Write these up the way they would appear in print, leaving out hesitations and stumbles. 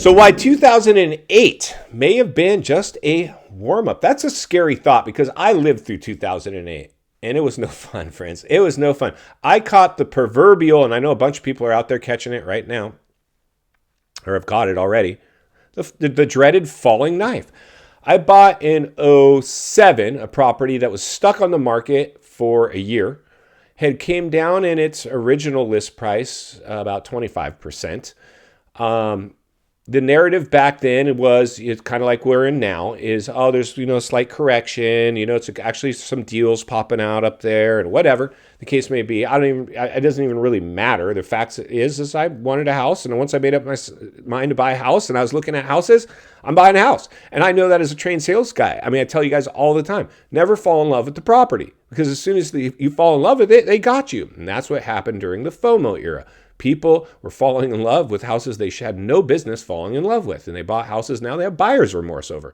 So why 2008 may have been just a warm-up. That's a scary thought because I lived through 2008 and it was no fun, friends. It was no fun. I caught the proverbial, and I know a bunch of people are out there catching it right now or have caught it already, the dreaded falling knife. I bought in 2007 a property that was stuck on the market for a year, had came down in its original list price about 25%. The narrative back then was, it's kind of like we're in now, is, oh, there's, a slight correction, it's actually some deals popping out up there and whatever the case may be. It doesn't even really matter. The fact is I wanted a house, and once I made up my mind to buy a house and I was looking at houses, I'm buying a house. And I know that as a trained sales guy. I tell you guys all the time, never fall in love with the property, because as soon as you fall in love with it, they got you. And that's what happened during the FOMO era. People were falling in love with houses they had no business falling in love with. And they bought houses now they have buyer's remorse over.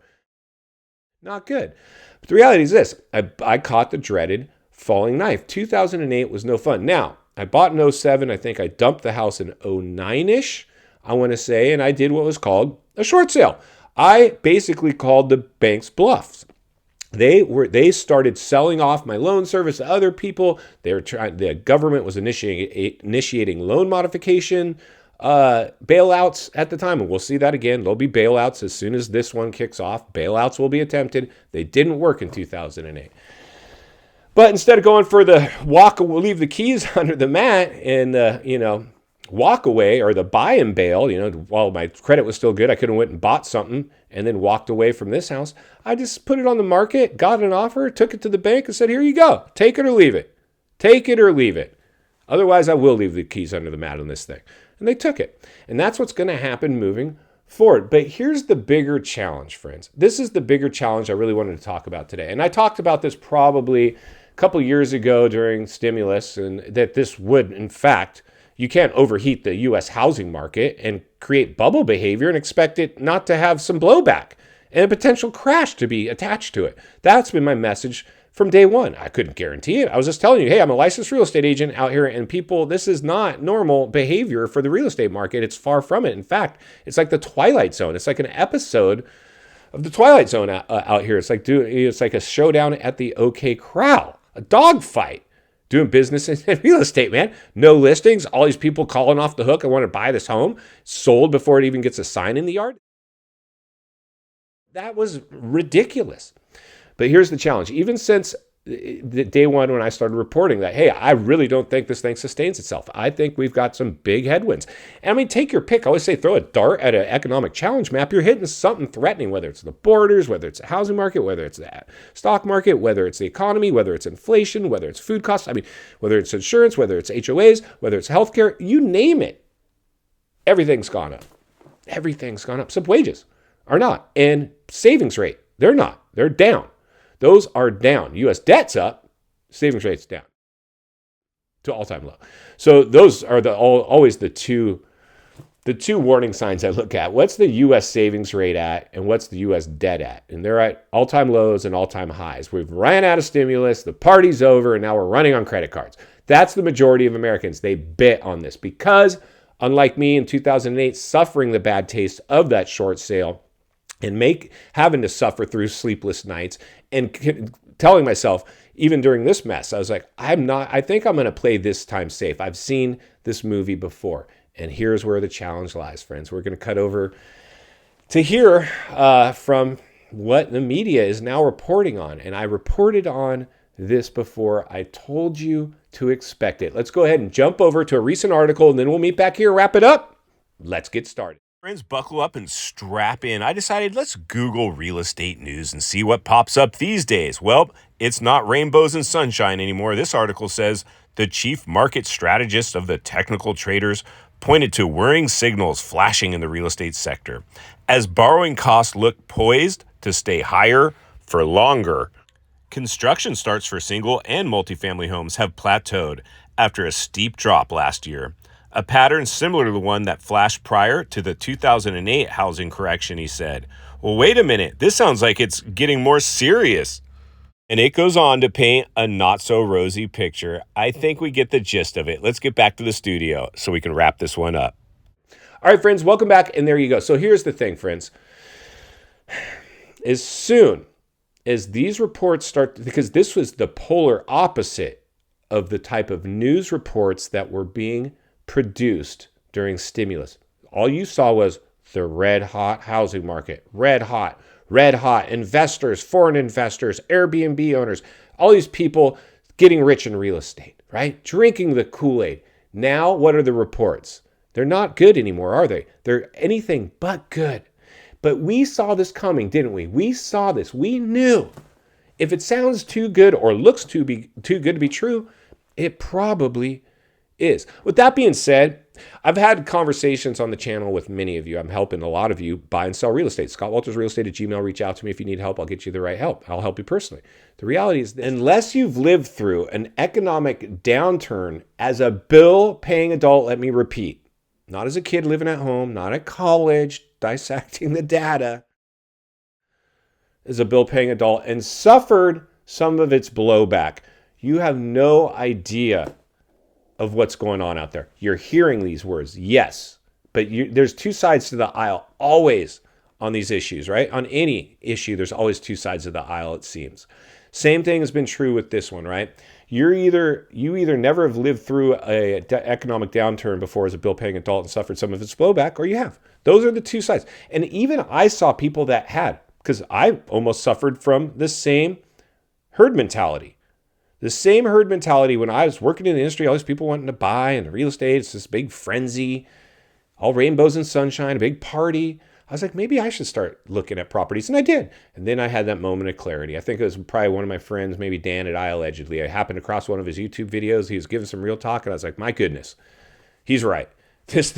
Not good. But the reality is this. I caught the dreaded falling knife. 2008 was no fun. Now, I bought in 2007. I think I dumped the house in 2009-ish, I want to say. And I did what was called a short sale. I basically called the bank's bluffs. They started selling off my loan service to other people. The government was initiating loan modification bailouts at the time, and we'll see that again. There'll be bailouts as soon as this one kicks off. Bailouts will be attempted. They didn't work in 2008. But instead of going for the we'll leave the keys under the mat and walk away, or the buy and bail, while my credit was still good, I could have went and bought something and then walked away from this house. I just put it on the market, got an offer, took it to the bank and said, here you go. Take it or leave it. Take it or leave it. Otherwise, I will leave the keys under the mat on this thing. And they took it. And that's what's going to happen moving forward. But here's the bigger challenge, friends. This is the bigger challenge I really wanted to talk about today. And I talked about this probably a couple years ago during stimulus, and that this would, in fact, you can't overheat the U.S. housing market and create bubble behavior and expect it not to have some blowback and a potential crash to be attached to it. That's been my message from day one. I couldn't guarantee it. I was just telling you, hey, I'm a licensed real estate agent out here, and people, this is not normal behavior for the real estate market. It's far from it. In fact, it's like the Twilight Zone. It's like an episode of the Twilight Zone out here. It's like a showdown at the OK Corral, a dogfight. Doing business in real estate, man. No listings. All these people calling off the hook. I want to buy this home. Sold before it even gets a sign in the yard. That was ridiculous. But here's the challenge. Even since the day one when I started reporting that, hey, I really don't think this thing sustains itself. I think we've got some big headwinds. And take your pick. I always say throw a dart at an economic challenge map. You're hitting something threatening, whether it's the borders, whether it's the housing market, whether it's the stock market, whether it's the economy, whether it's inflation, whether it's food costs. Whether it's insurance, whether it's HOAs, whether it's healthcare, you name it. Everything's gone up. Everything's gone up. Some wages are not. And savings rate, they're not. They're down. Those are down. U.S. debt's up, savings rate's down to all-time low. So those are always the two warning signs I look at. What's the U.S. savings rate at, and what's the U.S. debt at? And they're at all-time lows and all-time highs. We've ran out of stimulus, the party's over, and now we're running on credit cards. That's the majority of Americans. They bet on this because, unlike me in 2008, suffering the bad taste of that short sale, and having to suffer through sleepless nights and telling myself, even during this mess, I was like, I think I'm going to play this time safe. I've seen this movie before. And here's where the challenge lies, friends. We're going to cut over to hear from what the media is now reporting on. And I reported on this before. I told you to expect it. Let's go ahead and jump over to a recent article, and then we'll meet back here, wrap it up. Let's get started. Friends, buckle up and strap in. I decided let's Google real estate news and see what pops up these days. Well, it's not rainbows and sunshine anymore. This article says the chief market strategist of the technical traders pointed to worrying signals flashing in the real estate sector as borrowing costs look poised to stay higher for longer. Construction starts for single and multifamily homes have plateaued after a steep drop last year. A pattern similar to the one that flashed prior to the 2008 housing correction, he said. Well, wait a minute. This sounds like it's getting more serious. And it goes on to paint a not-so-rosy picture. I think we get the gist of it. Let's get back to the studio so we can wrap this one up. All right, friends, welcome back. And there you go. So here's the thing, friends. As soon as these reports start, because this was the polar opposite of the type of news reports that were being produced during stimulus. All you saw was the red hot housing market, red hot investors, foreign investors, Airbnb owners, all these people getting rich in real estate, right? Drinking the Kool-Aid. Now, what are the reports? They're not good anymore, are they? They're anything but good. But we saw this coming, didn't we? We saw this. We knew if it sounds too good or looks too good to be true, it probably is. With that being said, I've had conversations on the channel with many of you. I'm helping a lot of you buy and sell real estate. ScottWaltersRealestate at Gmail. Reach out to me if you need help. I'll get you the right help. I'll help you personally. The reality is, unless you've lived through an economic downturn as a bill-paying adult, let me repeat, not as a kid living at home, not at college, dissecting the data, as a bill-paying adult and suffered some of its blowback, you have no idea of what's going on out there. You're hearing these words, yes, but there's two sides to the aisle always on these issues, right? On any issue, there's always two sides of the aisle, it seems. Same thing has been true with this one, right? You either never have lived through a economic downturn before as a bill-paying adult and suffered some of its blowback, or you have. Those are the two sides. And even I saw people that had, because I almost suffered from the same herd mentality. The same herd mentality when I was working in the industry, all these people wanting to buy and real estate, it's this big frenzy, all rainbows and sunshine, a big party. I was like, maybe I should start looking at properties. And I did. And then I had that moment of clarity. I think it was probably one of my friends, maybe Dan and I allegedly. I happened across one of his YouTube videos. He was giving some real talk. And I was like, my goodness, he's right. This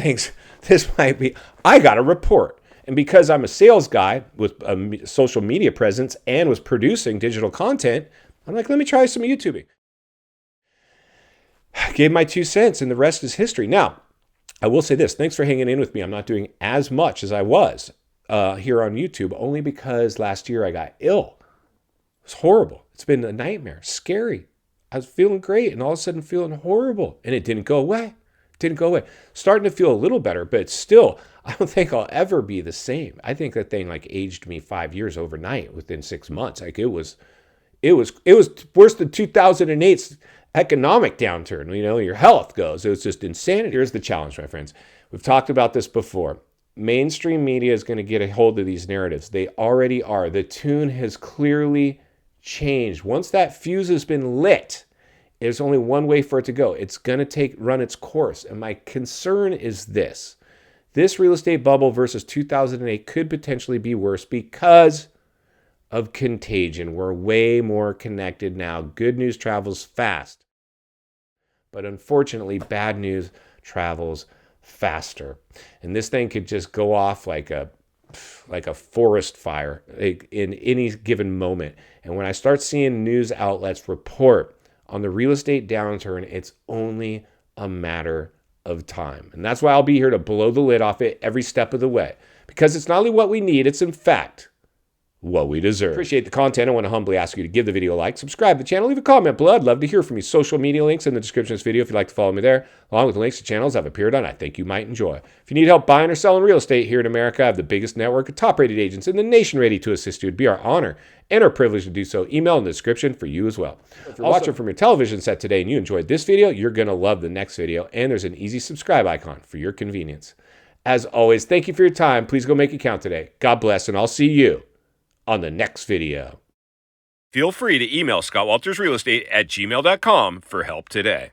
might be, I got a report. And because I'm a sales guy with a social media presence and was producing digital content, I'm like, let me try some YouTubing. I gave my 2 cents and the rest is history. Now, I will say this. Thanks for hanging in with me. I'm not doing as much as I was here on YouTube, only because last year I got ill. It was horrible. It's been a nightmare, scary. I was feeling great and all of a sudden feeling horrible. And it didn't go away. Starting to feel a little better, but still, I don't think I'll ever be the same. I think that thing like aged me 5 years overnight within 6 months. Like it was worse than 2008's economic downturn. You know, your health goes. It was just insanity. Here's the challenge, my friends. We've talked about this before. Mainstream media is going to get a hold of these narratives. They already are. The tune has clearly changed. Once that fuse has been lit, there's only one way for it to go. It's going to run its course. And my concern is this. This real estate bubble versus 2008 could potentially be worse because of contagion. We're way more connected now. Good news travels fast. But unfortunately, bad news travels faster. And this thing could just go off like a forest fire in any given moment. And when I start seeing news outlets report on the real estate downturn, it's only a matter of time. And that's why I'll be here to blow the lid off it every step of the way. Because it's not only what we need, it's in fact what we deserve. Appreciate the content. I want to humbly ask you to give the video a like, subscribe to the channel, leave a comment below. I'd love to hear from you. Social media links in the description of this video if you'd like to follow me there, along with the links to channels I've appeared on I think you might enjoy. If you need help buying or selling real estate here in America, I have the biggest network of top-rated agents in the nation ready to assist you. It'd be our honor and our privilege to do so. Email in the description for you as well. If you're watching from your television set today and you enjoyed this video, you're going to love the next video, and there's an easy subscribe icon for your convenience. As always, thank you for your time. Please go make it count today. God bless, and I'll see you on the next video. Feel free to email ScottWaltersRealestate at gmail.com for help today.